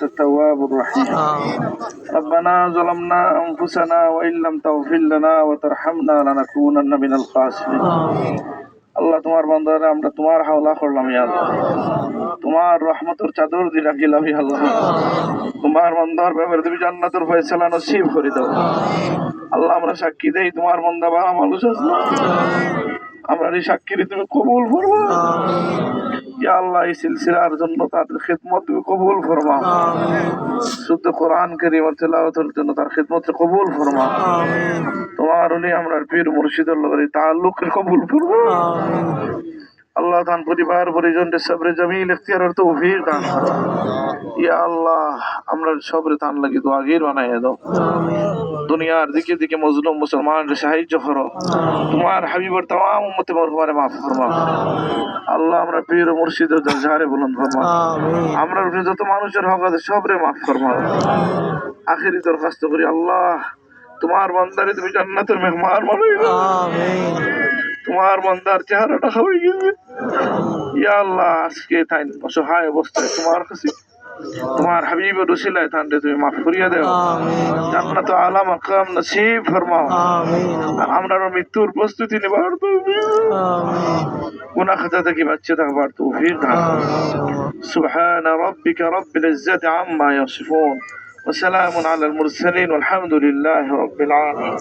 التواب الرحيم ربنا ظلمنا أنفسنا وإن لم تغفر لنا وترحمنا لنكونن من الخاسرين আল্লাহ তোমার বান্দারা আমরা তোমার হাওলা করলাম ইয়া আল্লাহ তোমার রহমতের চাদর দিয়ে রাখিলাম ইয়া আল্লাহ তোমার বান্দার ব্যাপারে তুমি জান্নাতের ফয়সালা নসিব করে দাও আল্লাহ আমরা সাক্ষী দেই তোমার বান্দা ভালো মানুষ আছে আমরা এই সাক্ষী তুমি কবুল ফরমাও ইয়া আল্লাহ এই সিলসিলার জন্য তাদের খিদমত তুমি কবুল ফরমাও শুদ্ধ কোরআন কারীমের তেলাওয়াতের জন্য তার খিদমত কবুল ফরমাও তোমার উনি আমরা পীর মুর্শিদের লগরে তাআল্লুক কবুল ফরমাও আল্লাহ তান পরিবার পরিজনদের সবরে জমিল ইখতিয়ারের তৌফিক দান করো ইয়া আল্লাহ আমরা সবরে তান লাগি দোয়া গির বানাইয়া দাও দুনিয়ার দিকে দিকে মজলুম মুসলমানদের সাহায্য করো তোমার হাবিবের तमाम উম্মতে মরহুমারে maaf ফরমাও আল্লাহ আমরা পীর মুর্শিদের দরজারে বুলন্দ ফরমাও আমরা যত মানুষের হক আছে সবরে maaf ফরমাও আখেরি দরখাস্ত করি আল্লাহ তোমার বান্দারে তুমি জান্নাতের মেহমান বানাইও আমিন তোমার বান্দার চেহারাটা খাওয়াই গেছে ইয়া আল্লাহ আজকে তাই অসহায় অবস্থায় তোমার কাছে তোমার হাবিবের উসিলায় তানরে তুমি maaf করিয়া দাও আমিন জান্নাত আলা মাকাম নসিব ফরমাও আমিন আমরা মৃত্যুর প্রস্তুতি নেবার তৌফিক আমিন গুনাহ খাতা থেকে বাঁচিয়ে থাকবার তৌফিক দান সুবহান রাব্বিকা রাব্বিল ইজ্জাতি আম্মা ইয়াসিফুন ওয়া সালামুন আলাল মুরসালিন ওয়ালহামদুলিল্লাহি রাব্বিল আলামিন